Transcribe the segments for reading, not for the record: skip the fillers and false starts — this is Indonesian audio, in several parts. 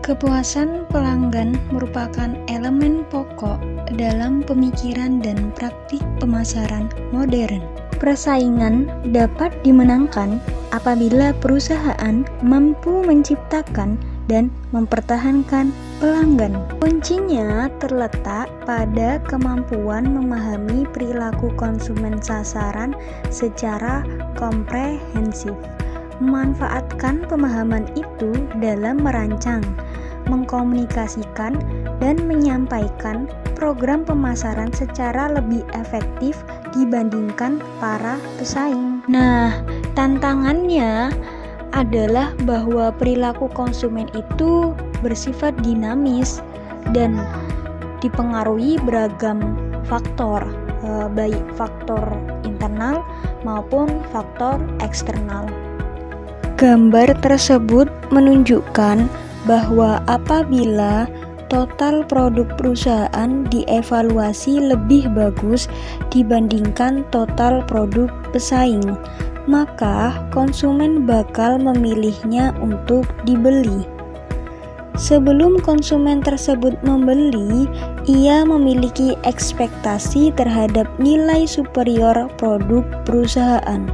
Kepuasan pelanggan merupakan elemen pokok dalam pemikiran dan praktik pemasaran modern. Persaingan dapat dimenangkan apabila perusahaan mampu menciptakan dan mempertahankan pelanggan. Kuncinya terletak pada kemampuan memahami perilaku konsumen sasaran secara komprehensif. Memanfaatkan pemahaman itu dalam merancang, mengkomunikasikan, dan menyampaikan program pemasaran secara lebih efektif dibandingkan para pesaing. Nah, tantangannya adalah bahwa perilaku konsumen itu bersifat dinamis dan dipengaruhi beragam faktor, baik faktor internal maupun faktor eksternal. Gambar tersebut menunjukkan bahwa apabila total produk perusahaan dievaluasi lebih bagus dibandingkan total produk pesaing, maka konsumen bakal memilihnya untuk dibeli. Sebelum konsumen tersebut membeli, ia memiliki ekspektasi terhadap nilai superior produk perusahaan.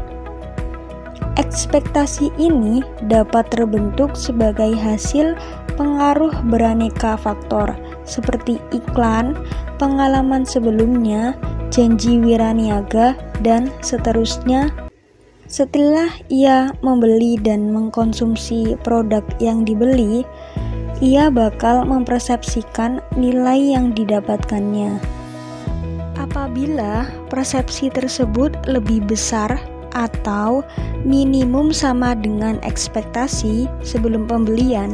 Ekspektasi ini dapat terbentuk sebagai hasil pengaruh beraneka faktor seperti iklan, pengalaman sebelumnya, janji wiraniaga, dan seterusnya. Setelah ia membeli dan mengkonsumsi produk yang dibeli, ia bakal mempersepsikan nilai yang didapatkannya. Apabila persepsi tersebut lebih besar atau minimum sama dengan ekspektasi sebelum pembelian,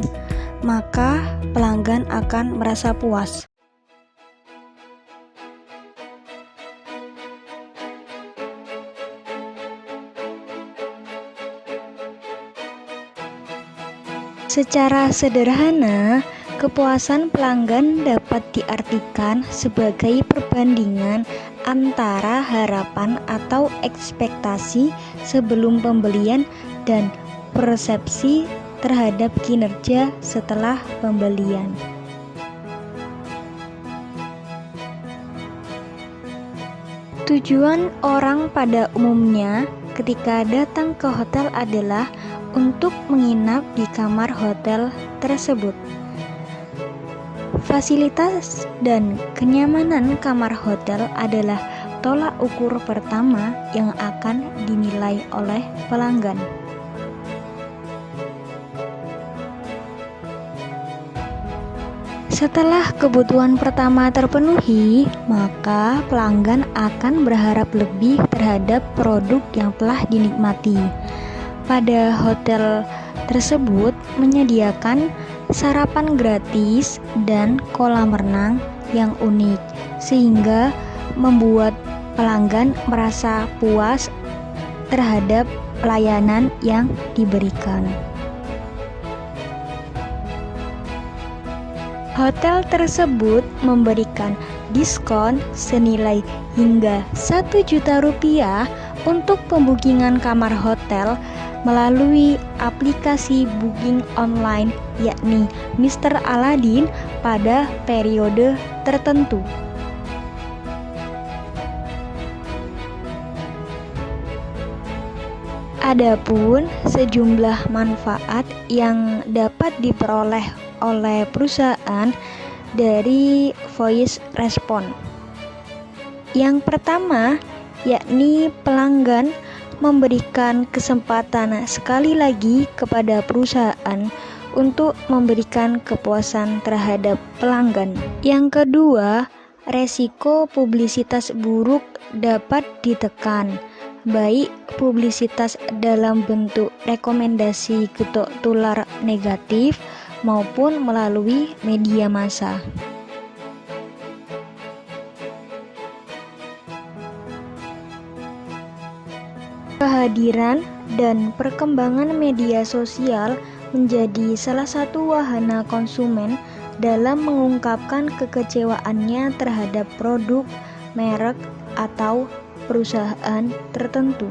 maka pelanggan akan merasa puas. Secara sederhana, kepuasan pelanggan dapat diartikan sebagai perbandingan antara harapan atau ekspektasi sebelum pembelian dan persepsi terhadap kinerja setelah pembelian. Tujuan orang pada umumnya ketika datang ke hotel adalah untuk menginap di kamar hotel tersebut. Fasilitas dan kenyamanan kamar hotel adalah tolak ukur pertama yang akan dinilai oleh pelanggan. Setelah kebutuhan pertama terpenuhi, maka pelanggan akan berharap lebih terhadap produk yang telah dinikmati. Pada hotel tersebut menyediakan sarapan gratis dan kolam renang yang unik, sehingga membuat pelanggan merasa puas terhadap pelayanan yang diberikan. Hotel tersebut memberikan diskon senilai hingga Rp1.000.000 untuk pembukingan kamar hotel melalui aplikasi booking online yakni Mr. Aladin pada periode tertentu. Adapun sejumlah manfaat yang dapat diperoleh oleh perusahaan dari voice response. Yang pertama, yakni pelanggan memberikan kesempatan sekali lagi kepada perusahaan untuk memberikan kepuasan terhadap pelanggan. Yang kedua, resiko publisitas buruk dapat ditekan. baik publisitas dalam bentuk rekomendasi getok tular negatif maupun melalui media massa. Kehadiran dan perkembangan media sosial menjadi salah satu wahana konsumen dalam mengungkapkan kekecewaannya terhadap produk, merek, atau perusahaan tertentu.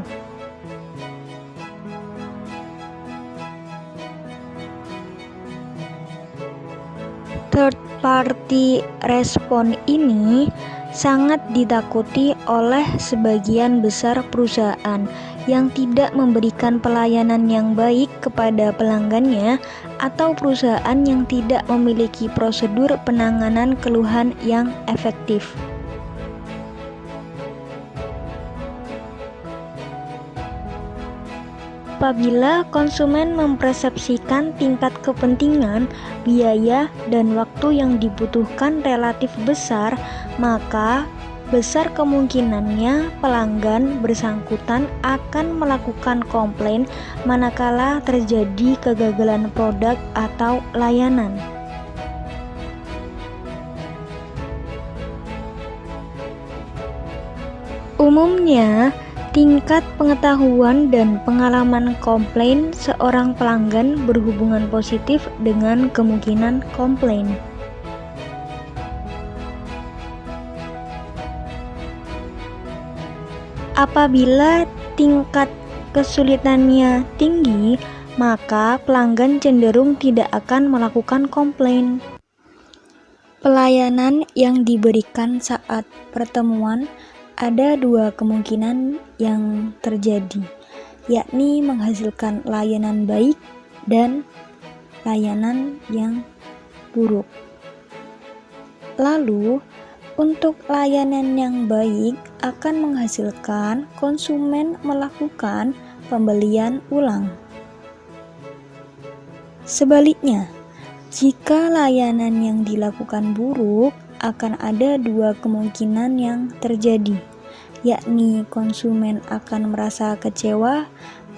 Third party respon ini sangat ditakuti oleh sebagian besar perusahaan yang tidak memberikan pelayanan yang baik kepada pelanggannya atau perusahaan yang tidak memiliki prosedur penanganan keluhan yang efektif. Apabila konsumen mempersepsikan tingkat kepentingan, biaya, dan waktu yang dibutuhkan relatif besar, maka besar kemungkinannya pelanggan bersangkutan akan melakukan komplain manakala terjadi kegagalan produk atau layanan. Umumnya, tingkat pengetahuan dan pengalaman komplain seorang pelanggan berhubungan positif dengan kemungkinan komplain. Apabila tingkat kesulitannya tinggi, maka pelanggan cenderung tidak akan melakukan komplain. Pelayanan yang diberikan saat pertemuan ada dua kemungkinan yang terjadi, yakni menghasilkan layanan baik dan layanan yang buruk. Lalu, untuk layanan yang baik akan menghasilkan konsumen melakukan pembelian ulang. Sebaliknya, jika layanan yang dilakukan buruk, akan ada dua kemungkinan yang terjadi, yakni konsumen akan merasa kecewa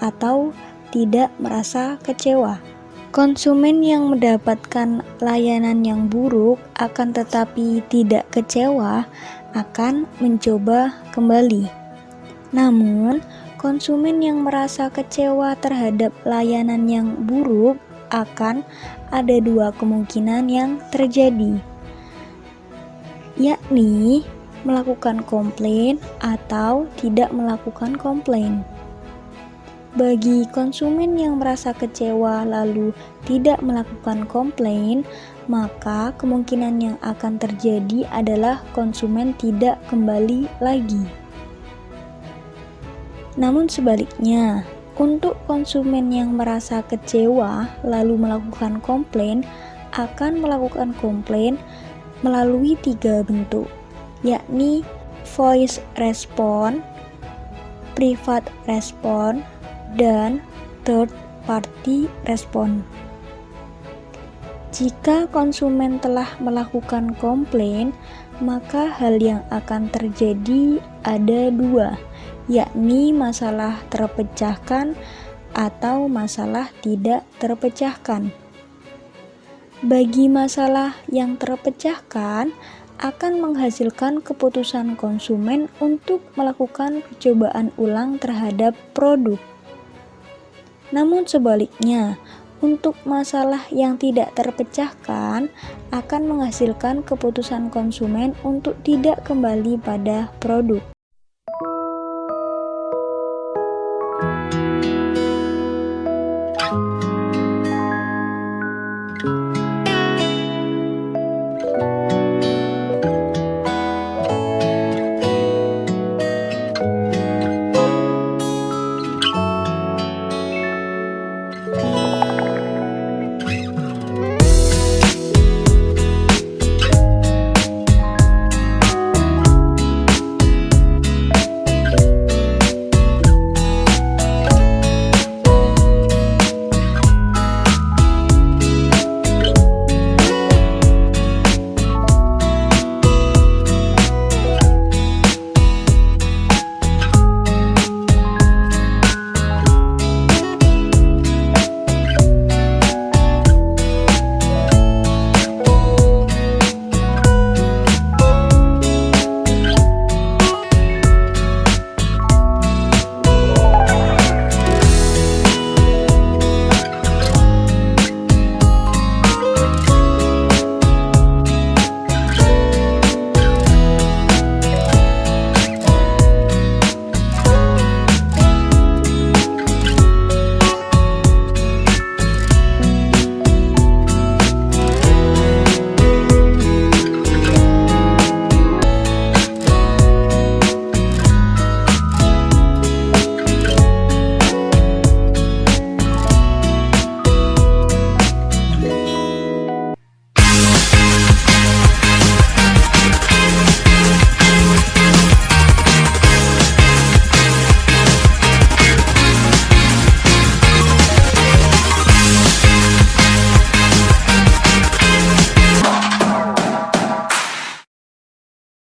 atau tidak merasa kecewa. Konsumen yang mendapatkan layanan yang buruk akan tetapi tidak kecewa akan mencoba kembali. Namun, konsumen yang merasa kecewa terhadap layanan yang buruk akan ada dua kemungkinan yang terjadi, yakni melakukan komplain atau tidak melakukan komplain. Bagi konsumen yang merasa kecewa lalu tidak melakukan komplain, maka kemungkinan yang akan terjadi adalah konsumen tidak kembali lagi. Namun sebaliknya, untuk konsumen yang merasa kecewa lalu melakukan komplain, akan melakukan komplain melalui tiga bentuk, yakni voice response, private response, dan third party response. Jika konsumen telah melakukan komplain, maka hal yang akan terjadi ada dua, yakni masalah terpecahkan atau masalah tidak terpecahkan. Bagi masalah yang terpecahkan, akan menghasilkan keputusan konsumen untuk melakukan percobaan ulang terhadap produk. Namun sebaliknya, untuk masalah yang tidak terpecahkan akan menghasilkan keputusan konsumen untuk tidak kembali pada produk.